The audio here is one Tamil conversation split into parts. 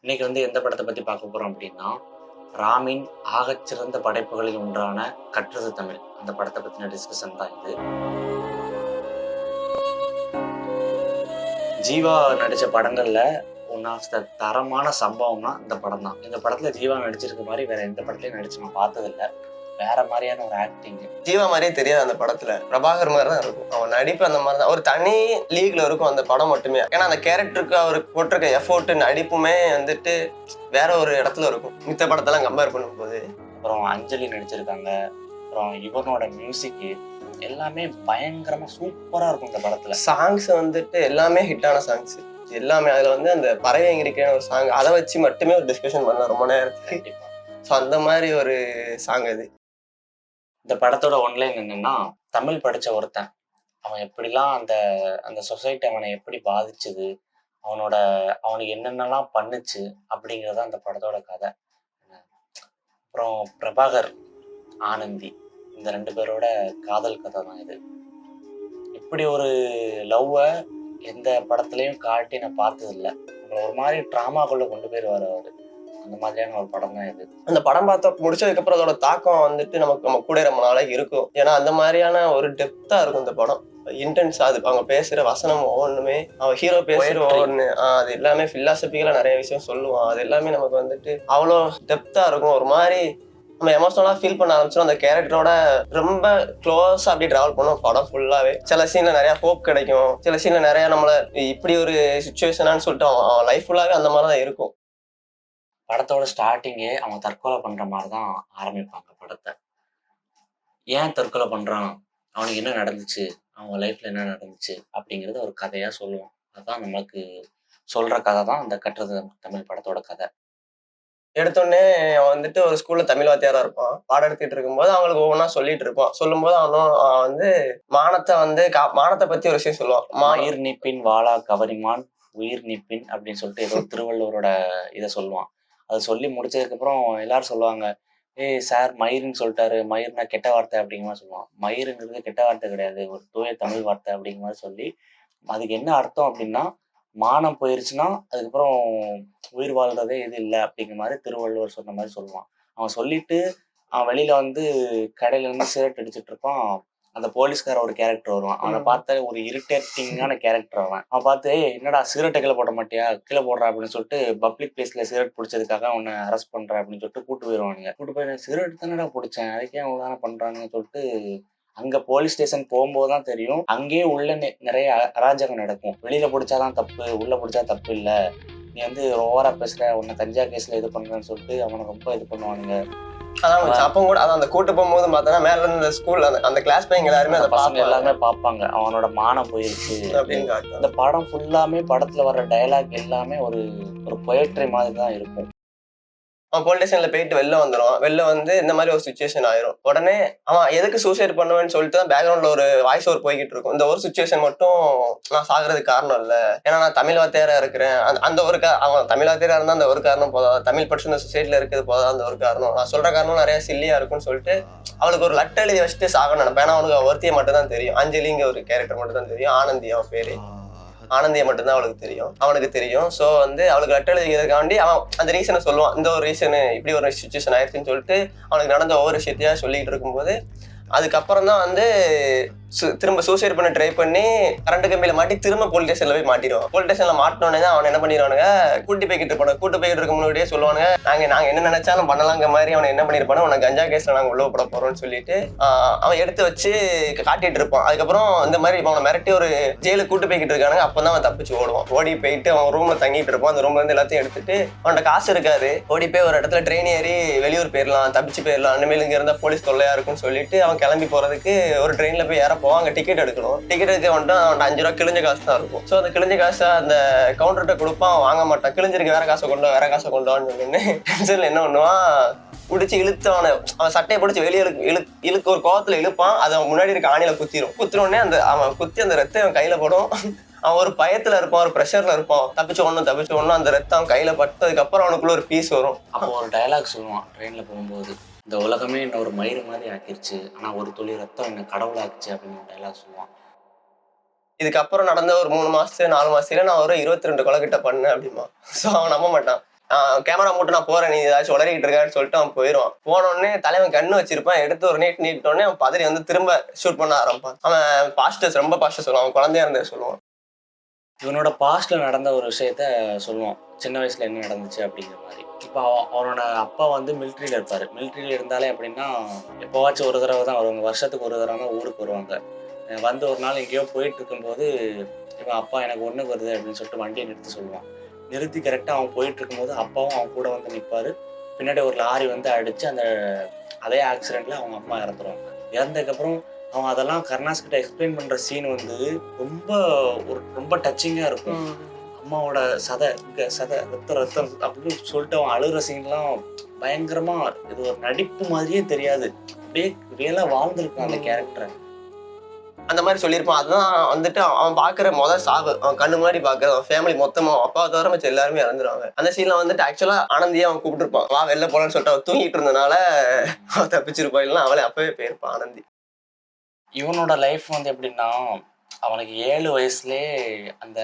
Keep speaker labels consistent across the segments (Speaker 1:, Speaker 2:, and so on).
Speaker 1: இன்னைக்கு எந்த படத்தை பத்தி பார்க்க போறோம் அப்படின்னா, ராமின் ஆகச்சிறந்த படைப்புகளில் ஒன்றான கற்றது தமிழ். அந்த படத்தை பத்தின டிஸ்கஷன் தான் இது. ஜீவா நடிச்ச படங்கள்ல ஒன் ஆஃப் த தரமான சம்பவம்னா இந்த படம் தான். இந்த படத்துல ஜீவா நடிச்சிருக்க மாதிரி வேற எந்த படத்துலயும் நடிச்சு நான் பார்த்ததில்ல. வேற மாதிரியான ஒரு ஆக்டிங்.
Speaker 2: ஜீவா மாதிரியே தெரியாது அந்த படத்துல. பிரபாகர் மாதிரி தான் இருக்கும். அவன் நடிப்பு அந்த மாதிரி தான். ஒரு தனி லீக்ல இருக்கும் அந்த படம் மட்டுமே. ஏன்னா அந்த கேரக்டருக்கு அவருக்கு போட்டிருக்க எஃபோர்ட் நடிப்புமே வேற ஒரு இடத்துல இருக்கும். மித்த படத்தெல்லாம் கம்பேர் பண்ணும்போது.
Speaker 1: அப்புறம் அஞ்சலி நடிச்சிருக்காங்க. அப்புறம் இவனோட மியூசிக் எல்லாமே பயங்கரமா சூப்பரா இருக்கும் இந்த படத்துல.
Speaker 2: சாங்ஸ் எல்லாமே ஹிட்டான சாங்ஸ். எல்லாமே அதுல அந்த பறவை எங்கிருக்கிற ஒரு சாங் அதை வச்சு மட்டுமே ஒரு டிஸ்கஷன் பண்ணலாம் ரொம்ப நேரத்துக்கு. ஸோ அந்த மாதிரி ஒரு சாங் அது.
Speaker 1: இந்த படத்தோட ஒன்லைன் என்னன்னா, தமிழ் படிச்ச ஒருத்தன் அவன் எப்படிலாம் அந்த அந்த சொசைட்டி அவனை எப்படி பாதிச்சுது, அவனுக்கு என்னென்னலாம் பண்ணுச்சு அப்படிங்கிறது அந்த படத்தோட கதை. அப்புறம் பிரபாகர், ஆனந்தி இந்த 2 பேரோட காதல் கதை தான் இது. இப்படி ஒரு லவ்வை எந்த படத்துலையும் காட்டி நான் பார்த்ததில்லை. ஒரு மாதிரி ட்ராமாக்குள்ள கொண்டு போயிருவார் அவரு. அந்த மாதிரியான ஒரு படம் தான் இது.
Speaker 2: அந்த படம் பார்த்த முடிச்சதுக்கு அப்புறம் அதோட தாக்கம் நம்ம கூட ரொம்ப நாளைக்கு இருக்கும். ஏன்னா அந்த மாதிரியான ஒரு டெப்தா இருக்கும் இந்த படம். இன்டென்ஸா அது அவங்க பேசுற வசனம் ஒவ்வொன்றுமே, அவன் ஹீரோ பேசுற ஒவ்வொன்று அது எல்லாமே பிலாசபிக்கலா நிறைய விஷயம் சொல்லுவான். அது எல்லாமே நமக்கு அவ்வளோ டெப்தா இருக்கும். ஒரு மாதிரி நம்ம எமோஷனலா ஃபீல் பண்ண ஆரம்பிச்சோம். அந்த கேரக்டரோட ரொம்ப க்ளோஸா அப்படி டிராவல் பண்ணும் படம் ஃபுல்லாவே. சில சீன்ல நிறைய ஹோப் கிடைக்கும். சில சீன்ல நிறைய நம்மள இப்படி ஒரு சுச்சுவேஷனான்னு சொல்லிட்டு அவன் லைஃப் ஃபுல்லாவே அந்த மாதிரி தான் இருக்கும்.
Speaker 1: படத்தோட ஸ்டார்டிங்கே அவன் தற்கொலை பண்ற மாதிரி தான் ஆரம்பிப்பாங்க படத்தை. ஏன் தற்கொலை பண்றான், அவனுக்கு என்ன நடந்துச்சு, அவன் லைஃப்ல என்ன நடந்துச்சு அப்படிங்கறத ஒரு கதையா சொல்லுவான். அதுதான் நமக்கு சொல்ற கதை தான் அந்த கற்றது தமிழ் படத்தோட கதை.
Speaker 2: எடுத்தோடனே அவன் ஒரு ஸ்கூல்ல தமிழ் வாத்தியாரா இருப்பான். பாடம் எடுத்துட்டு இருக்கும்போது அவங்களுக்கு ஒவ்வொன்றா சொல்லிட்டு இருப்பான். சொல்லும்போது அவன் மானத்தை பத்தி ஒரு விஷயம் சொல்லுவான்.
Speaker 1: மயிர் நிப்பின் வாளா கவரிமான் உயிர் நிப்பின் அப்படின்னு சொல்லிட்டு ஏதோ திருவள்ளுவரோட இதை சொல்லுவான். அதை சொல்லி முடிச்சதுக்கு அப்புறம் எல்லாரும் சொல்லுவாங்க, ஏய் சார் மயிர்ன்னு சொல்லிட்டாரு, மயிர்னா கெட்ட வார்த்தை அப்படிங்கிற மாதிரி சொல்லுவான். மயிருங்கிறது கெட்ட வார்த்தை கிடையாது, ஒரு தூய தமிழ் வார்த்தை அப்படிங்கிற மாதிரி சொல்லி, அதுக்கு என்ன அர்த்தம் அப்படின்னா, மானம் போயிருச்சுன்னா அதுக்கப்புறம் உயிர் வாழ்றதே இது இல்லை அப்படிங்கிற மாதிரி திருவள்ளுவர் சொன்ன மாதிரி சொல்லுவான். அவன் சொல்லிட்டு அவன் வெளியில கடையில இருந்து சிகரெட் அடிச்சுட்டு இருப்பான். அந்த போலீஸ்கார ஒரு கேரக்டர் வருவான். அவனை பார்த்த ஒரு இரிட்டேட்டிங்கான கேரக்டர் அவன் பார்த்து, என்னடா சிகரெட்டை கீழே போட மாட்டியா, கீழே போடுறா அப்படின்னு சொல்லிட்டு பப்ளிக் பிளேஸ்ல சிகரெட் பிடிச்சதுக்காக அவனை அரெஸ்ட் பண்ற அப்படின்னு சொல்லிட்டு கூட்டு போயிடுவானுங்க. கூட்டு போய் சிகரெட் தானடா பிடிச்சேன், அதுக்கே அவங்க தானே பண்றாங்கன்னு சொல்லிட்டு அங்க போலீஸ் ஸ்டேஷன் போகும்போது தான் தெரியும், அங்கேயே உள்ள நிறைய அராஜகம் நடக்கும். வெளியில பிடிச்சாதான் தப்பு, உள்ள பிடிச்சா தப்பு இல்ல, நீ ஓவரா பேசுற, உன்னை கஞ்சா கேஸ்ல இது பண்றேன்னு சொல்லிட்டு அவனை ரொம்ப இது பண்ணுவானுங்க.
Speaker 2: அதான் அப்ப கூட அந்த கூட்டு போகும்போது பார்த்தோன்னா மேல இருந்து ஸ்கூல்ல அந்த கிளாஸ் பையங்க எல்லாருமே அந்த
Speaker 1: பசங்க எல்லாருமே பார்ப்பாங்க, அவனோட மானம் போயிருச்சு அப்படின்னு. இந்த படம் ஃபுல்லாமே படத்துல வர்ற டயலாக் எல்லாமே ஒரு பொயட்ரி மாதிரி தான் இருக்கும்.
Speaker 2: அவன் போலீஸ் ஸ்டேஷன்ல போயிட்டு வெளில வந்துடும். வெளில இந்த மாதிரி ஒரு சுச்சுவேஷன் ஆயிரும். உடனே அவன் எதுக்கு சூசைட் பண்ணுவேன்னு சொல்லிட்டு தான் பேக்ரவுண்ட்ல ஒரு வாய்ஸ் ஓவர் போய்கிட்டு இருக்கும். இந்த ஒரு சுச்சுவேஷன் மட்டும் நான் சாகுறதுக்கு காரணம் இல்லை, ஏன்னா நான் தமிழ் வாத்தியாரா இருக்கிறேன். அந்த ஒரு அவன் தமிழ் வாத்தியாரா இருந்தா அந்த ஒரு காரணம் போதா, தமிழ் படிச்சு இந்த சொசைட்டில இருக்கிறது போதா அந்த ஒரு காரணம், நான் சொல்ற காரணம் நிறைய சில்லியா இருக்கும்னு சொல்லிட்டு அவளுக்கு ஒரு லெட்டர் எழுதி வச்சுட்டு சாக நினைப்பேன். ஏன்னா அவனுக்கு ஒருத்தியை மட்டும் தான் தெரியும். அஞ்சலிங்க ஒரு கேரக்டர் மட்டும் தான் தெரியும். ஆனந்தி அவன் பேரு. ஆனந்தியை மட்டும்தான் அவனுக்கு தெரியும். ஸோ அவளுக்கு லெட்டர் எழுதிக்கிறதுக்காண்டி அவன் அந்த ரீசனை சொல்லுவான். இந்த ஒரு ரீசனு இப்படி ஒரு சுச்சுவேஷன் ஆயிடுச்சுன்னு சொல்லிட்டு அவனுக்கு நடந்த ஒவ்வொரு விஷயத்தையா சொல்லிட்டு இருக்கும்போது, அதுக்கப்புறம் தான் திரும்ப சூசைட் பண்ண ட்ரை பண்ணி கரண்ட் கம்பியில மாட்டி திரும்ப போலீஸ் ஸ்டேஷன்ல போய் மாட்டிடுவான். போலீஸ் ஸ்டேஷன்ல மாட்டினோடனே தான் அவன் என்ன பண்ணிடுவானுங்க, கூட்டி போய்கிட்டு இருப்பானு. கூட்டு போய்கிட்டு இருக்க முன்னாடியே சொல்லுவானுங்க, நாங்க என்ன நினைச்சாலும் பண்ணலாங்க மாதிரி. அவனை என்ன பண்ணிருப்பானு, உனக்கு கஞ்சா கேஸ்ல நாங்க உள்ள போட போறோம்னு சொல்லிட்டு அவன் எடுத்து வச்சு காட்டிட்டு இருப்பான். அதுக்கப்புறம் இந்த மாதிரி அவனை மிரட்டி ஒரு ஜெயிலுக்கு கூட்டு போய்கிட்டு இருக்கானுங்க. அப்பதான் அவன் தப்பிச்சு ஓடுவான். ஓடி போயிட்டு அவன் ரூம்ல தங்கிட்டு இருப்பான். அந்த ரூம்ல இருந்து எல்லாத்தையும் எடுத்துட்டு அவன்கிட்ட காசு இருக்காது, ஓடி போய் ஒரு இடத்துல ட்ரெயின் ஏறி வெளியூர் போயிடலாம், தப்பிச்சு போயிடலாம், அந்தமேல இங்க இருந்தா போலீஸ் தொல்லையா இருக்குன்னு சொல்லிட்டு அவன் கிளம்பி போறதுக்கு ஒரு ட்ரெயின்ல போய் ஏற போவான். அங்க டிக்கெட் எடுக்கணும். டிக்கெட் எடுக்க அவன்கிட்ட 5 ரூபா கிழிஞ்ச காசு தான் இருக்கும். ஸோ அந்த கிழிஞ்ச காசை அந்த கவுண்டர்கிட்ட கொடுப்பான். வாங்க மாட்டான். கிழிஞ்சிருக்கு, வேற காசை கொண்டான்னு சொல்லி டென்ஷன்ல என்ன பண்ணுவான், பிடிச்சி இழுத்து அவன் சட்டையை பிடிச்சி வெளியே இழுக்கு ஒரு கோவத்துல இழுப்பான். அதை அவன் முன்னாடி இருக்க ஆணியில குத்தினோடனே அவன் குத்தி அந்த ரத்தம் அவன் கையில படும். அவன் ஒரு பயத்துல இருப்பான், ஒரு ப்ரெஷர்ல இருப்பான். தப்பிச்சு ஒண்ணும் அந்த ரத்தம் அவன் கையில பட்டதுக்கு அப்புறம் அவனுக்குள்ள ஒரு பீஸ் வரும்.
Speaker 1: அப்போ ஒரு டயலாக் சொல்லுவான் ட்ரெயின்ல போகும்போது, இந்த உலகமே என்ன ஒரு மயிறு மாதிரி ஆக்கிருச்சு, ஆனா ஒரு துளி ரத்தம் என்ன கடவுளாக்குச்சு அப்படின்னு ஒரு டைலாக் சொல்லுவான்.
Speaker 2: இதுக்கப்புறம் நடந்த ஒரு 3 மாசம் 4 மாசத்துல நான் ஒரு 22 கொலை கிட்ட பண்ணேன் அப்படிமா. ஸோ அவன் நம்ப மாட்டான். கேமரா மட்டும் நான் போறேன், நீ ஏதாச்சும் உளறிக்கிட்டு இருக்கான்னு சொல்லிட்டு அவன் போயிடுவான். போன உடனே தலைவன் கண்ணு வச்சிருப்பான், எடுத்து ஒரு நீட்டோடனே அவன் பதறி வந்து திரும்ப ஷூட் பண்ண ஆரம்பிப்பான். அவன் பாஸ்டர்ஸ் ரொம்ப பாஸ்டர் சொல்லுவான், அவன் குழந்தையா இருந்தே சொல்லுவான்.
Speaker 1: இவனோட பாஸ்ட்ல நடந்த ஒரு விஷயத்த சொல்லுவான், சின்ன வயசுல என்ன நடந்துச்சு அப்படிங்கிற மாதிரி. இப்போ அவனோட அப்பா வந்து மிலிட்ரியில இருப்பாரு. மிலிட்ரியில இருந்தாலே அப்படின்னா எப்போவாச்சும் ஒரு தடவை தான் வருவாங்க, வருஷத்துக்கு ஒரு தடவை தான் ஊருக்கு வருவாங்க. வந்து ஒரு நாள் எங்கேயோ போயிட்டு இருக்கும்போது இவன் அப்பா எனக்கு ஒன்று வருது அப்படின்னு சொல்லிட்டு வண்டியை நிறுத்தி சொல்லுவான். நிறுத்தி கரெக்டாக அவன் போயிட்டு இருக்கும்போது அப்பாவும் அவன் கூட வந்து நிற்பாரு. பின்னாடி ஒரு லாரி வந்து அடிச்சு அந்த அதே ஆக்சிடென்ட்ல அவங்க அம்மா இறந்துருவாங்க. இறந்ததுக்கப்புறம் அவன் அதெல்லாம் கருணாஸ் கிட்ட எக்ஸ்பிளைன் பண்ற சீன் வந்து ரொம்ப ரொம்ப டச்சிங்கா இருக்கும். அம்மாவோட சதை இங்க சதை ரத்தம் ரத்தம் அப்படின்னு சொல்லிட்டு அவன் அழுகிற சீன்லாம் பயங்கரமா, இது ஒரு நடிப்பு மாதிரியே தெரியாது, அப்படியே ரியலா வாழ்ந்துருக்கான் அந்த கேரக்டரை.
Speaker 2: அந்த மாதிரி சொல்லியிருப்பான். அதுதான் வந்துட்டு அவன் பாக்குற சாவு, அவன் கண்ணு முன்னாடி பாக்குற அவன் ஃபேமிலி மொத்தமா அப்பா தவிர மிச்சம் எல்லாருமே இறந்துருவாங்க. அந்த சீன்ல வந்துட்டு ஆக்சுவலா ஆனந்தியே அவன் கூப்பிட்டுருப்பான், வா வெளில போலான்னு சொல்லிட்டு அவன் தூங்கிட்டு இருந்தனால அவன் தப்பிச்சிருப்பான், இல்லைன்னா அவளே அப்பவே போயிருப்பான் ஆனந்தி.
Speaker 1: இவனோட லைஃப் வந்து எப்படின்னா, அவனுக்கு 7 வயசுலயே அந்த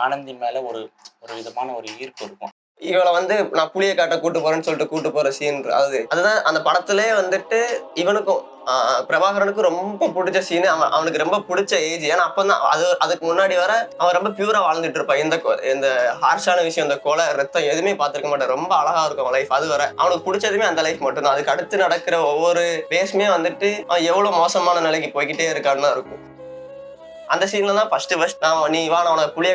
Speaker 1: ஆனந்தி மேல ஒரு ஒரு விதமான ஒரு ஈர்ப்பு இருக்கும்.
Speaker 2: இவளை வந்து நான் புளிய காட்ட கூட்டு போறேன்னு சொல்லிட்டு கூட்டு போற சீன், அதுதான் அந்த படத்திலே வந்துட்டு இவனுக்கும் பிரபாகரனுக்கும் ரொம்ப பிடிச்ச சீன். அவனுக்கு ரொம்ப பிடிச்ச ஏஜ். ஏன்னா அப்பதான் அதுக்கு முன்னாடி வர அவன் ரொம்ப பியூரா வாழ்ந்துட்டு இருப்பான். இந்த ஹார்ஷான விஷயம், இந்த கொலை ரத்தம் எதுவுமே பார்த்திருக்க மாட்டான். ரொம்ப அழகா இருக்கும் அவன் லைஃப். அது வர அவனுக்கு பிடிச்சதுமே அந்த லைஃப் மட்டும் தான். அதுக்கு அடுத்து நடக்கிற ஒவ்வொரு பேஸுமே வந்துட்டு அவன் எவ்வளவு மோசமான நிலைக்கு போய்கிட்டே இருக்கான்னு இருக்கும். அந்த சீன்ல தான் ஃபர்ஸ்ட் நான் நீ வா நான் உனக்கு புளிய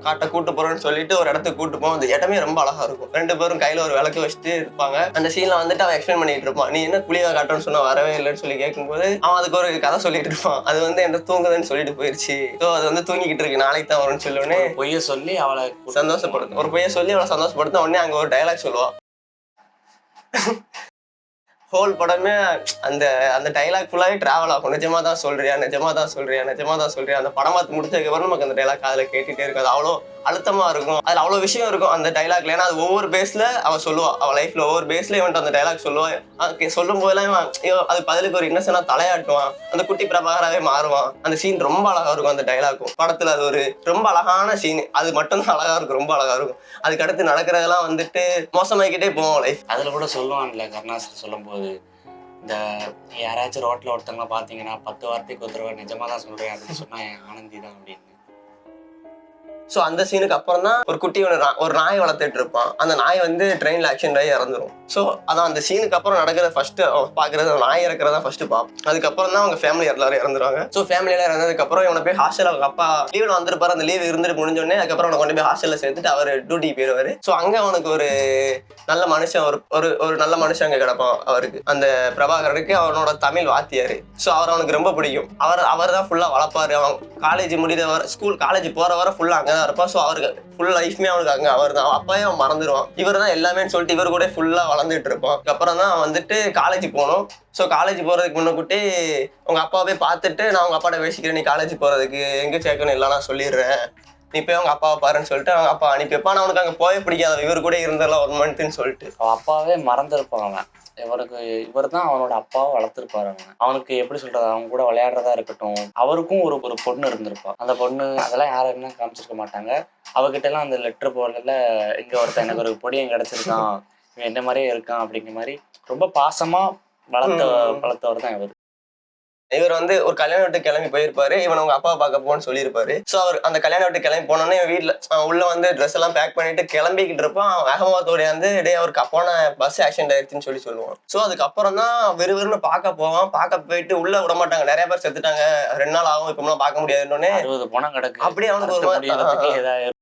Speaker 2: காட்ட கூட்டு போறேன்னு சொல்லிட்டு ஒரு இடத்துக்கு கூட்டு போவோம். அந்த இடமே ரொம்ப அழகா இருக்கும். 2 பேரும் கையில ஒரு விளக்கு வச்சுட்டு இருப்பாங்க. அந்த சீன்ல வந்துட்டு அவன் எக்ஸ்பிளைன் பண்ணிட்டு இருப்பான், நீ என்ன புளிய காட்டணும்னு சொன்னா வரவே இல்லைன்னு சொல்லி கேட்கும்போது அவன் அதுக்கு ஒரு கதை சொல்லிட்டு இருப்பான். அது வந்து என்ன தூங்குதுன்னு சொல்லிட்டு போயிருச்சு, ஸோ அது வந்து தூங்கிக்கிட்டு இருக்கு, நாளைக்கு தான் வரும்னு சொல்லுவோன்னே
Speaker 1: பொய்ய சொல்லி அவளை
Speaker 2: சந்தோஷப்படுத்தும். ஒரு பொய்ய சொல்லி அவளை சந்தோஷப்படுத்த உடனே அங்க ஒரு டைலாக் சொல்லுவான். ஹோல் படமே அந்த அந்த டைலாக் ஃபுல்லாவே டிராவல் ஆகும். நிஜமா தான் சொல்றியா, நிஜமா தான் சொல்றியா, நிஜமா தான் சொல்றியா. அந்த படம் பார்த்து முடிச்சதுக்கு அப்புறம் நமக்கு அந்த டைலாக் அதுல கேட்டுட்டே இருக்கும். அது அவ்வளோ அழுத்தமா இருக்கும். அதுல அவ்வளவு விஷயம் இருக்கும் அந்த டைலாக்ல. ஏன்னா அது ஒவ்வொரு பேஸ்ல அவ சொல்லுவா, அவ லைஃப்ல ஒவ்வொரு பேஸ்ல இவன்ட்டு அந்த டைலாக் சொல்லுவா. சொல்லும் போதெல்லாம் அது பதிலுக்கு ஒரு இன்னசென்டா தலையாட்டுவான். அந்த குட்டி பிரபாகராவே மாறுவான். அந்த சீன் ரொம்ப அழகா இருக்கும். அந்த டைலாக்கும் படத்துல அது ஒரு ரொம்ப அழகான சீன். அது மட்டும்தான் அழகா இருக்கும், ரொம்ப அழகா இருக்கும். அதுக்கு அடுத்து நடக்கிறதெல்லாம் வந்துட்டு மோசமாக்கிட்டே போவோம் லைஃப்.
Speaker 1: அதுல கூட சொல்லுவான்ல கருணாஸ் சொல்லும் போது, இந்த யாராச்சும் ரோட்ல ஒருத்தவங்க பாத்தீங்கன்னா 10 வார்த்தைக்கு ஒரு தடவை நிஜமா தான் சொல்றேன் அப்படின்னு சொன்னா ஆனந்தி தான் அப்படின்னு.
Speaker 2: ஸோ அந்த சீனுக்கு அப்புறம் தான் ஒரு குட்டி ஒரு நாய் வளர்த்துட்டு இருப்பான். அந்த நாய் வந்து ட்ரெயின்ல ஆக்சிடென்ட் ஆகி இறந்துரும். ஸோ அதான் அந்த சீனுக்கு அப்புறம் நடக்கிற ஃபர்ஸ்ட் பாக்குறது நாய் இறக்குறதா ஃபர்ஸ்ட் பார்ப்போம். அதுக்கப்புறம் தான் அவங்க ஃபேமிலி எல்லாரும் இறந்துருவாங்க. ஸோ ஃபேமிலியில இறந்ததுக்கு அப்புறம் இவனை போய் ஹாஸ்டல், அவங்க அப்பா லீவ்ல வந்திருப்பாரு. அந்த லீவ் இருந்துட்டு முடிஞ்சோடனே அதுக்கப்புறம் அவனை கொண்டு போய் ஹாஸ்டல்ல சேர்த்துட்டு அவர் டியூட்டி போயிருவாரு. ஸோ அங்க அவனுக்கு ஒரு நல்ல மனுஷன், ஒரு நல்ல மனுஷன் அங்க கிடப்பான். அவருக்கு அந்த பிரபாகரனுக்கு அவனோட தமிழ் வாத்தியாரு. ஸோ அவனுக்கு ரொம்ப பிடிக்கும். அவர் தான் ஃபுல்லா வளர்ப்பாரு. அவன் காலேஜ் முடிகிற வர, காலேஜ் போற வர ஃபுல்லா அங்கதான் இருப்பான். ஸோ அவருக்கு ஃபுல் லைஃப்மே அவனுக்கு அங்க அவர் தான். அப்பயே அவன் மறந்துடுவான், இவர் தான் எல்லாமே சொல்லிட்டு இவர் கூட ஃபுல்லா வளர்ந்துட்டு இருப்பான். அப்புறம் தான் வந்துட்டு காலேஜ் போகணும். ஸோ காலேஜ் போறதுக்கு முன்னக்கூட்டி உங்க அப்பாவே பார்த்துட்டு, நான் உங்க அப்பாட்ட பேசிக்கிறேன், நீ காலேஜ் போறதுக்கு எங்க சேர்க்கணும் இல்லை நான் சொல்லிடுறேன், நீ போய் அவங்க அப்பாவை பாருன்னு சொல்லிட்டு அவங்க அப்பா அனுப்பி வைப்பான். அவனுக்கு அங்கே போயே பிடிக்காது, இவர் கூட இருந்தெல்லாம் 1 மந்த்ன்னு சொல்லிட்டு.
Speaker 1: அவன் அப்பாவே மறந்துருப்பான். அவன் இவர் தான் அவனோட அப்பாவை வளர்த்துருப்பாரு. அவனுக்கு எப்படி சொல்றது, அவங்க கூட விளையாடுறதா இருக்கட்டும், அவருக்கும் ஒரு பொண்ணு இருந்திருப்பா. அந்த பொண்ணு அதெல்லாம் யாரும் என்ன காமிச்சிருக்க மாட்டாங்க. அவகிட்ட எல்லாம் அந்த லெட்டர் போடல, இங்க ஒருத்தன் எனக்கு ஒரு பொடியன் கிடைச்சிருக்கான், இவன் என்ன மாதிரியே இருக்கான் அப்படிங்கிற மாதிரி ரொம்ப பாசமா வளர்த்தவர் தான் இவர்.
Speaker 2: இவர் வந்து ஒரு கல்யாண வீட்டுக்கு கிளம்பி போயிருப்பாரு. இவன் அவங்க அப்பா பார்க்க போன்னு சொல்லியிருப்பாரு. ஸோ அவர் அந்த கல்யாண வீட்டுக்கு கிளம்பி போனோன்னே வீட்டுல உள்ள வந்து ட்ரெஸ் எல்லாம் பேக் பண்ணிட்டு கிளம்பிக்கிட்டு இருப்பான். அகமதோடைய வந்து அவருக்கு அப்போன பஸ் ஆக்சிடென்ட் ஆயிடுச்சுன்னு சொல்லுவான். ஸோ அதுக்கப்புறம் தான் விறுவிறுன்னு பார்க்க போவான். பார்க்க போயிட்டு உள்ள விட மாட்டாங்க, நிறைய பேர் செத்துட்டாங்க, 2 நாள் ஆகும், இப்ப பார்க்க முடியாதுன்னே
Speaker 1: 60 பணம் கிடக்கு.
Speaker 2: அப்படியே அவனுக்கு ஒரு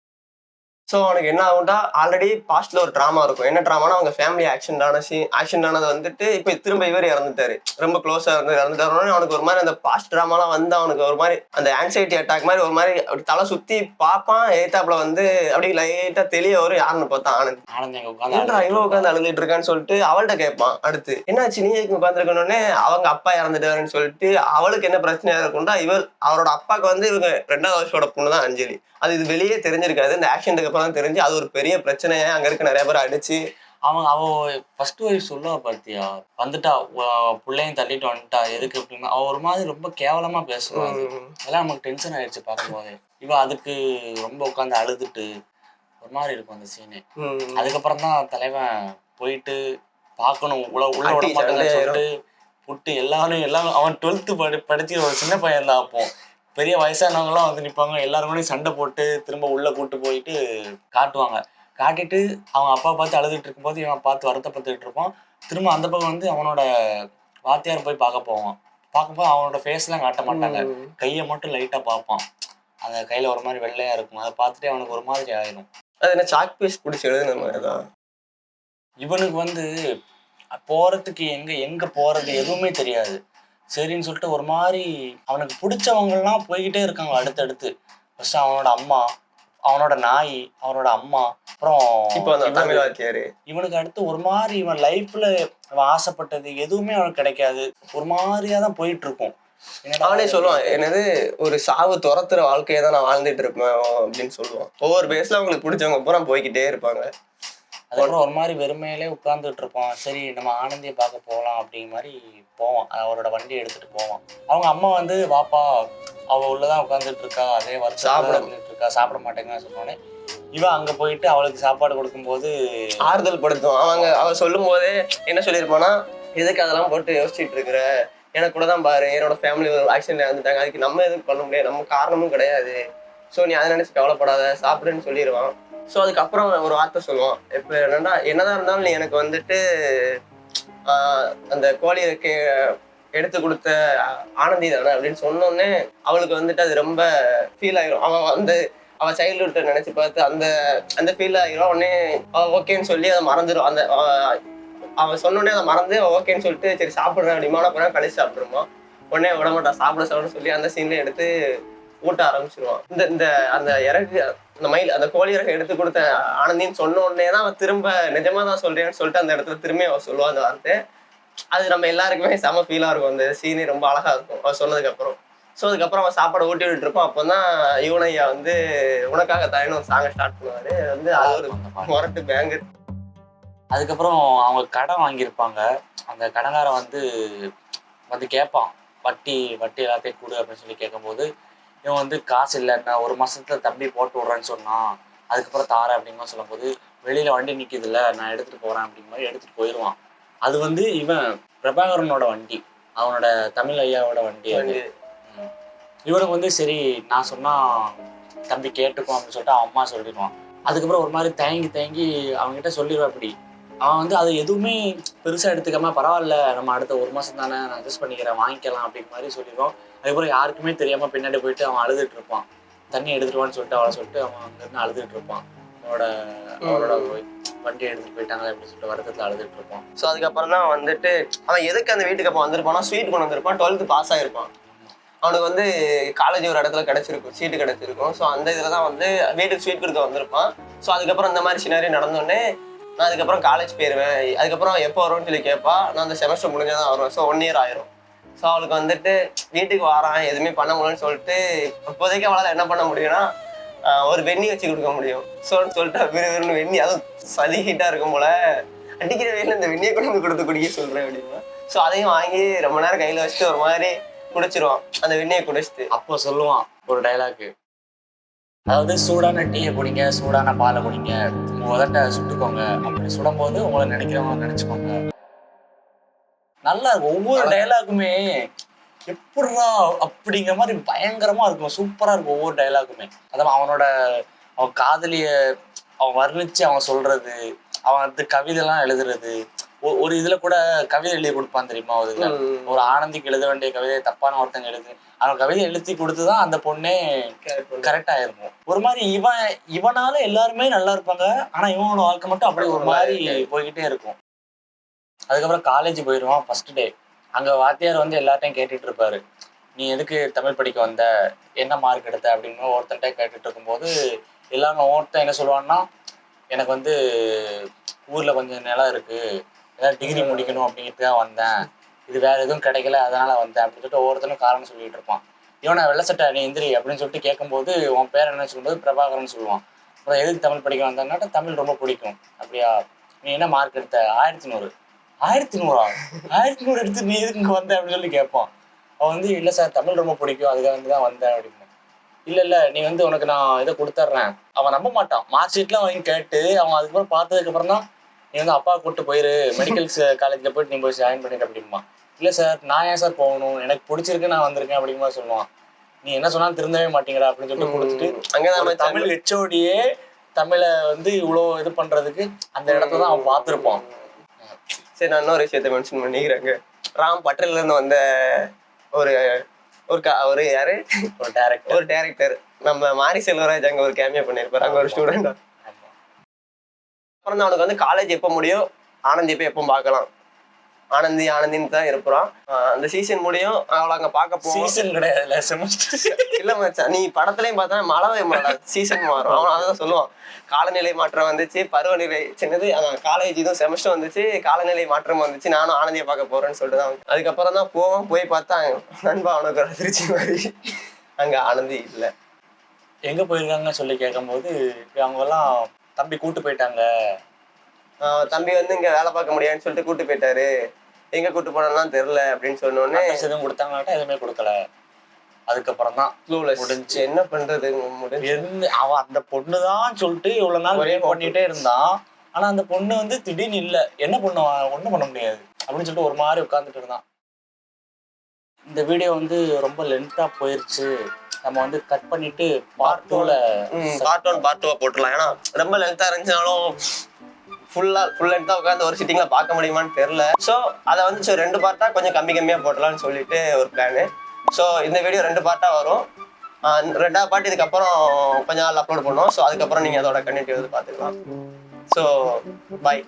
Speaker 2: ஸோ அவனுக்கு என்ன ஆகும்டா, ஆல்ரெடி பாஸ்ட்ல ஒரு ட்ராமா இருக்கும். என்ன ட்ராமானா, அவங்க ஃபேமிலி ஆக்சிடென்ட் ஆனது வந்துட்டு இப்போ திரும்ப இவர் இறந்துட்டாரு, ரொம்ப க்ளோஸா இறந்துட்டாரு. அவனுக்கு ஒரு மாதிரி அந்த பாஸ்ட் ட்ராமாலாம் வந்து அவனுக்கு ஒரு மாதிரி அந்த ஆன்சைட்டி அட்டாக் மாதிரி ஒரு மாதிரி அப்படி தலை சுத்தி பார்ப்பான். எய்தாப்புல வந்து அப்படி லைட்டா தெளிய வரும், யாருன்னு பார்த்தா ஆனந்த். இவன் உட்காந்து அழுதுட்டு இருக்கான்னு சொல்லிட்டு அவள்கிட்ட கேட்பான். அடுத்து என்னாச்சு, நீ உட்காந்துருக்கணுன்னே அவங்க அப்பா இறந்துட்டாருன்னு சொல்லிட்டு அவளுக்கு என்ன பிரச்சனையா இருக்கும்டா, அவரோட அப்பாவுக்கு வந்து இவங்க 2வது வருஷோட பொண்ணு தான் அஞ்சலி. அது இது வெளியே தெரிஞ்சிருக்காது. இந்த ஆக்சிடென்ட்க்கு அப்புறம் தான் தெரிஞ்சு அது ஒரு பெரிய பிரச்சனையா அங்க இருக்க நிறைய பேர் அடிச்சு.
Speaker 1: அவ ஃபர்ஸ்ட் ஒய்ஃப் சொல்லுவா பாத்தியா, வந்துட்டா பிள்ளையும் தள்ளிட்டு வந்துட்டா எதுக்கு அப்படின்னா, அவ ஒரு மாதிரி ரொம்ப கேவலமா பேசுவாங்க. அதெல்லாம் நமக்கு டென்ஷன் ஆயிடுச்சு பார்க்கும்போது. இவ அதுக்கு ரொம்ப உட்காந்து அழுதுட்டு ஒரு மாதிரி இருக்கும் அந்த சீனு.
Speaker 2: ம்.
Speaker 1: அதுக்கப்புறம் தான் தலைவன் போயிட்டு பார்க்கணும், உள்ள விட
Speaker 2: அடி
Speaker 1: மாட்டேங்கன்னு
Speaker 2: சண்டையாயிரும்.
Speaker 1: சொல்லிட்டு புட்டு எல்லாம் அவன் 12th படிச்சு ஒரு சின்ன பையன் தான் அப்போ. பெரிய வயசானவங்கலாம் வந்து நிற்பாங்க, எல்லாரும் கூடயும் சண்டை போட்டு திரும்ப உள்ள கூட்டு போயிட்டு காட்டுவாங்க. காட்டிட்டு அவங்க அப்பா பார்த்து அழுதுட்டு இருக்கும்போது இவன் பார்த்து வருத்தப்பட்டுட்டு இருப்பான். திரும்ப அந்த பக்கம் வந்து அவனோட வாத்தியார் போய் பார்க்க போவான். பார்க்கும்போது அவனோட ஃபேஸ்லாம் காட்ட மாட்டாங்க,
Speaker 2: ம்.
Speaker 1: கையை மட்டும் லைட்டாக பார்ப்பான். அந்த கையில் ஒரு மாதிரி வெள்ளையா இருக்கும். அதை பார்த்துட்டு அவனுக்கு ஒரு மாதிரி ஆயிடும்.
Speaker 2: அது என்ன சாக் பீஸ் பிடிச்சி எழுதுன மாதிரி தான்.
Speaker 1: இவனுக்கு வந்து போறதுக்கு எங்க போறது எதுவுமே தெரியாது. சரின்னு சொல்லிட்டு ஒரு மாதிரி அவனுக்கு பிடிச்சவங்கலாம் போய்கிட்டே இருக்காங்க அடுத்தடுத்து. ஃபர்ஸ்ட் அவனோட அம்மா, அவனோட நாய், அவனோட அம்மா, அப்புறம்
Speaker 2: இப்போ அந்த தமிழ் வாத்தியாரு.
Speaker 1: இவனுக்கு அடுத்து ஒரு மாதிரி இவன் லைஃப்ல அவன் ஆசைப்பட்டது எதுவுமே அவனுக்கு கிடைக்காது. ஒரு மாதிரியா தான் போயிட்டு இருக்கும்.
Speaker 2: அவனே சொல்லுவான், என்னது ஒரு சாவு துரத்துற வாழ்க்கையை தான் நான் வாழ்ந்துட்டு இருப்பேன் அப்படின்னு சொல்லுவான். ஒவ்வொரு பேஸ்ல அவங்களுக்கு பிடிச்சவங்க பூரா போய்கிட்டே இருப்பாங்க.
Speaker 1: அதுக்கப்புறம் ஒரு மாதிரி வெறுமையிலே உட்கார்ந்துட்டு இருப்பான். சரி நம்ம ஆனந்தியை பார்க்க போகலாம் அப்படிங்கிற மாதிரி போவான். அவரோட வண்டியை எடுத்துட்டு போவான். அவங்க அம்மா வந்து வாப்பா, அவ உள்ளதான் உட்காந்துட்டு இருக்கா, அதே வருஷம் இருந்துட்டு இருக்கா, சாப்பிட மாட்டேங்கன்னு சொன்னோடனே இவன் அங்க போயிட்டு அவளுக்கு சாப்பாடு கொடுக்கும்போது
Speaker 2: ஆறுதல் படுத்தும். அவ சொல்லும் போதே என்ன சொல்லியிருப்பானா, எதுக்கு அதெல்லாம் போட்டு யோசிச்சுட்டு இருக்கிற, எனக்கு கூட தான் பாரு, என்னோட ஃபேமிலி ஒரு ஆக்சிடென்ட்ல இறந்துட்டாங்க, அதுக்கு நம்ம எதுவும் பண்ண முடியாது, நம்ம காரணமும் கிடையாது, ஸோ நீ அதை நினைச்சு கவலைப்படாத, சாப்பிடுன்னு சொல்லிடுவான். ஸோ அதுக்கப்புறம் ஒரு வார்த்தை சொல்லுவான், இப்போ என்னதான் இருந்தாலும் நீ எனக்கு வந்துட்டு அந்த கோழிக்கு எடுத்து கொடுத்த ஆனந்தி தானே அப்படின்னு சொன்னோடனே அவளுக்கு வந்துட்டு அது ரொம்ப ஃபீல் ஆயிரும். அவ சைல்ட்ஹுட்டை நினைச்சு பார்த்து அந்த ஃபீல் ஆகிரும். உடனே அவ ஓகேன்னு சொல்லி அதை மறந்துடும். அவன் சொன்னோடனே அதை மறந்து ஓகேன்னு சொல்லிட்டு சரி சாப்பிட்றேன் அப்படிமான போனா கழிச்சு சாப்பிடுமா. உடனே விட மாட்டான், சாப்பிட சொல்லி அந்த சீன்ல எடுத்து ஊட்ட ஆரம்பிச்சிருவான். இந்த அந்த இறகு அந்த மயில் அந்த கோழி இறகு எடுத்து கொடுத்த ஆனந்தின்னு சொன்ன உடனே தான் அவன் திரும்ப நிஜமா தான் சொல்றேன்னு சொல்லிட்டு அந்த இடத்துல திரும்பி அவன் சொல்லுவான் அந்த வார்த்தை. அது நம்ம எல்லாருக்குமே செம ஃபீலா இருக்கும். அந்த சீனே ரொம்ப அழகா இருக்கும் அவன் சொன்னதுக்கு அப்புறம். ஸோ அதுக்கப்புறம் அவன் சாப்பாடு ஊட்டி விட்டு இருப்பான். அப்போதான் யுவனையா வந்து உனக்காக தாயின்னு ஒரு சாங்கை ஸ்டார்ட் பண்ணுவாரு. வந்து அது ஒரு மொரட்டு பேங்கு.
Speaker 1: அதுக்கப்புறம் அவங்க கடன் வாங்கியிருப்பாங்க. அந்த கடன்காரன் வந்து கேட்பான், வட்டி எல்லாத்தையும் கொடு அப்படின்னு சொல்லி கேட்கும்போது இவன் வந்து காசு இல்லை, நான் 1 மாசத்துல தம்பி போட்டு விட்றேன்னு சொன்னான், அதுக்கப்புறம் தாரேன் அப்படிங்கிற சொல்லும்போது வெளியில வண்டி நிற்கிதுல்ல, நான் எடுத்துட்டு போறேன் அப்படிங்கிற மாதிரி எடுத்துட்டு போயிடுவான். அது வந்து இவன் பிரபாகரனோட வண்டி, அவனோட தமிழ் ஐயாவோட வண்டி அது. இவனுக்கு வந்து சரி நான் சொன்னா தம்பி கேட்டுக்கும் அப்படின்னு சொல்லிட்டு அவன் அம்மா சொல்லிடுவான். அதுக்கப்புறம் ஒரு மாதிரி தயங்கி அவன்கிட்ட சொல்லிடுவான். அப்படி அவன் வந்து அது எதுவுமே பெருசா எடுத்துக்காம பரவாயில்ல நம்ம அடுத்த 1 மாசம் தானே நான் அட்ஜஸ்ட் பண்ணிக்கிறேன் வாங்கிக்கலாம் அப்படிங்கிற மாதிரி சொல்லிடுவான். அதுக்கப்புறம் யாருக்குமே தெரியாம பின்னாடி போயிட்டு அவன் அழுதுட்டு இருப்பான். தண்ணி எடுத்துருவான்னு சொல்லிட்டு அவளை சொல்லிட்டு அவன் அங்கிருந்து அழுதுட்டு இருப்பான். அவரோட வண்டியை எடுத்துட்டு போயிட்டாங்க அப்படின்னு சொல்லிட்டு வருத்தத்துல அழுதுட்டு இருப்பான்.
Speaker 2: ஸோ அதுக்கப்புறம் தான் வந்துட்டு அவன் எதுக்கு அந்த வீட்டுக்கு அப்போ வந்திருப்பானா, ஸ்வீட் கொண்டு வந்திருப்பான். 12th pass ஆயிருப்பான். அவனுக்கு வந்து காலேஜ் ஒரு இடத்துல கிடைச்சிருக்கும், சீட்டு கிடைச்சிருக்கும். ஸோ அந்த இதில் தான் வந்து வீட்டுக்கு ஸ்வீட் கொடுக்க வந்திருப்பான். ஸோ அதுக்கப்புறம் இந்த மாதிரி சினாரி நடந்தோடனே நான் அதுக்கப்புறம் காலேஜ் போயிடுவேன், அதுக்கப்புறம் எப்போ வரும்னு சொல்லி கேட்பா. நான் அந்த செமஸ்டர் முடிஞ்சாதான் வருவேன். ஸோ 1 year ஆயிரும். ஸோ அவளுக்கு வந்துட்டு வீட்டுக்கு வரான், எதுவுமே பண்ண முடியலன்னு சொல்லிட்டு இப்போதைக்கு அவளால் என்ன பண்ண முடியும்னா ஒரு வெண்ணி வச்சு கொடுக்க முடியும். ஸோன்னு சொல்லிட்டு விறுவிறுன்னு வெண்ணி, அதுவும் சளி ஹீட்டாக இருக்கும் போல, அடிக்கிற வெயில இந்த வெண்ணியை கொண்டு வந்து கொடுத்து குடிக்க சொல்கிறேன் அப்படின்னா. ஸோ அதையும் வாங்கி ரொம்ப நேரம் கையில் வச்சுட்டு ஒரு மாதிரி குடிச்சிருவான். அந்த வெண்ணியை குடிச்சிட்டு
Speaker 1: அப்போ சொல்லுவான் ஒரு டைலாக், அதாவது சூடான டீயை குடிங்க, சூடான பாலை குடிங்க, உங்க உதட்ட சுட்டுக்கோங்க, அப்படி சுடும் போது உங்களை நினைக்கிறவங்க நினைச்சுக்கோங்க. நல்லா இருக்கும். ஒவ்வொரு டைலாக்குமே எப்படா அப்படிங்கிற மாதிரி பயங்கரமா இருக்கும், சூப்பரா இருக்கும் ஒவ்வொரு டைலாக்குமே. அதான் அவன் காதலிய அவன் வர்ணிச்சு அவன் சொல்றது, அவன் கவிதைலாம் எழுதுறது. ஒரு இதுல கூட கவிதை எழுதி கொடுப்பான் தெரியுமா, ஒரு ஆனந்திக்கு எழுத வேண்டிய கவிதையை தப்பான ஒருத்தங்க எழுது, அவன் கவிதை எழுதி கொடுத்துதான் அந்த பொண்ணே கரெக்டா இருக்கும். ஒரு மாதிரி இவனால எல்லாருமே நல்லா இருப்பாங்க, ஆனா இவனோட வாழ்க்கை மட்டும் அப்படியே ஒரு மாதிரி போய்கிட்டே இருக்கும். அதுக்கப்புறம் காலேஜ் போயிடுவான். ஃபர்ஸ்ட் டே அங்க வாத்தியார் வந்து எல்லார்ட்டையும் கேட்டுட்டு இருப்பாரு, நீ எதுக்கு தமிழ் படிக்க வந்த, என்ன மார்க் எடுத்த அப்படின்னு ஒருத்தன்ட்டே கேட்டுட்டு இருக்கும்போது எல்லாரும் ஒருத்தன் என்ன சொல்லுவான்னா, எனக்கு வந்து ஊர்ல கொஞ்சம் நிலம் இருக்கு, ஏதாவது டிகிரி முடிக்கணும் அப்படிங்கிறதுக்காக வந்தேன், இது வேற எதுவும் கிடைக்கல அதனால வந்தேன் அப்படின்னு சொல்லிட்டு ஒவ்வொருத்தனும் காரணம் சொல்லிட்டு இருப்பான். இவனை வெள்ளச்சட்டை நீ எந்திரி அப்படின்னு சொல்லிட்டு கேட்கும்போது உன் பேர் என்ன சொல்லும்போது பிரபாகரன் சொல்லுவான். அப்புறம் எதுக்கு தமிழ் படிக்க வந்தான்னாட்ட தமிழ் ரொம்ப பிடிக்கும். அப்படியா, நீ என்ன மார்க் எடுத்த? 1100. 1100 எடுத்து நீ எதுக்கு இங்கே வந்த அப்படின்னு சொல்லி கேட்பான். அவன் வந்து இல்லை சார் தமிழ் ரொம்ப பிடிக்கும் அதுக்காக வந்து தான் வந்தேன் அப்படின்னு. இல்ல நீ வந்து உனக்கு நான் இதை கொடுத்துட்றேன். அவன் நம்ப மாட்டான். மார்க் ஷீட்லாம் வாங்கி கேட்டு அவன் அதுக்கப்புறம் பார்த்ததுக்கு அப்புறம் தான் நீ வந்து அப்பா கூட்டு போயிரு மெடிக்கல் காலேஜ்ல போயிட்டு நீ போய் ஜாயின் பண்ணிட்டு அப்படிமா. இல்ல சார் நான் ஏன் சார் போகணும், எனக்கு பிடிச்சிருக்கு நான் வந்திருக்கேன் அப்படிங்கிற சொல்லுவான். நீ என்ன சொன்னாலும் திருந்தவே மாட்டீங்கடா அப்படின்னு சொல்லிட்டு கொடுத்துட்டு
Speaker 2: அங்கதான்
Speaker 1: தமிழ் ஹெச்ஓடியே தமிழை வந்து இவ்வளோ இது பண்றதுக்கு அந்த இடத்த தான் அவன் பார்த்துருப்பான்.
Speaker 2: சரி, நான் இன்னொரு விஷயத்த மென்ஷன் பண்ணிக்கிறேங்க. ராம் பட்டேல்ல இருந்து வந்த ஒரு ஒரு யாரு ஒரு டைரக்டர் நம்ம மாரி செல்வராஜ் அங்க ஒரு கேமியா பண்ணிருப்பாரு. அங்க ஒரு ஸ்டூடெண்ட். அப்புறம் தான் அவனுக்கு வந்து காலேஜ் எப்போ முடியும், ஆனந்தி எப்போ பார்க்கலாம். ஆனந்தின்னு தான் இருப்பான். அந்த சீசன் முடியும், அவளை அங்க பார்க்க போவோம்.
Speaker 1: சீசன் கிடையாது, செமஸ்டர்.
Speaker 2: இல்ல மச்சான், நீ படத்துலயும் பார்த்தா மழை மாட்டான், சீசன் மாறும். அவன் அதான் சொல்லுவான், காலநிலை மாற்றம் வந்துச்சு, பருவநிலை சின்னது, காலேஜ் இதுவும் செமஸ்டர் வந்துச்சு, காலநிலை மாற்றம் வந்துச்சு, நானும் ஆனந்தியை பார்க்க போறேன்னு சொல்லிட்டு தான். அதுக்கப்புறம் தான் போவோம். போய் பார்த்தா நண்பா அவனுக்கு ஒரு அதிர்ச்சி மாதிரி அங்க ஆனந்தி இல்லை.
Speaker 1: எங்க போயிருக்காங்கன்னு சொல்லி கேட்கும்போது அவங்க எல்லாம் தம்பி கூட்டு போயிட்டாங்க.
Speaker 2: தம்பி வந்து இங்க வேலை பார்க்க முடியாதுன்னு சொல்லிட்டு கூட்டு போயிட்டாரு. எங்க கூட்டு போனாலும் தெரியல அப்படின்னு சொன்னோடனே
Speaker 1: எதுவும் கொடுத்தாங்களாட்டா எதுவுமே கொடுக்கல. அதுக்கப்புறம் தான் முடிஞ்சு
Speaker 2: என்ன பண்றது
Speaker 1: அவன் அந்த பொண்ணுதான் சொல்லிட்டு இவ்வளவு நாள் ஒரே பண்ணிட்டே இருந்தான். ஆனா அந்த பொண்ணு வந்து திடீர்னு இல்ல, என்ன பண்ணுவான், ஒண்ணும் பண்ண முடியாது அப்படின்னு சொல்லிட்டு ஒரு மாதிரி உட்கார்ந்துட்டு இருந்தான். இந்த வீடியோ வந்து ரொம்ப லென்த்தா போயிருச்சு, நம்ம வந்து கட் பண்ணிட்டு பார்ட்
Speaker 2: 2 போட்டுடலாம். ஏன்னா ரொம்ப லென்த்தா இருந்துச்சுனாலும் ஃபுல் லென்த்தா உட்காந்து ஒரு சிட்டிங்ல பார்க்க முடியுமான்னு தெரியல. ஸோ அதை வந்து 2 பார்ட்டா கொஞ்சம் கம்மியா போட்டலாம்னு சொல்லிட்டு ஒரு பிளானு. ஸோ இந்த வீடியோ 2 பார்ட்டா வரும். 2ஆவது பார்ட் இதுக்கப்புறம் கொஞ்ச நாள் அப்லோட் பண்ணுவோம். ஸோ அதுக்கப்புறம் நீங்க அதோட கண்டினியூ வந்து பார்த்துக்கலாம். So bye.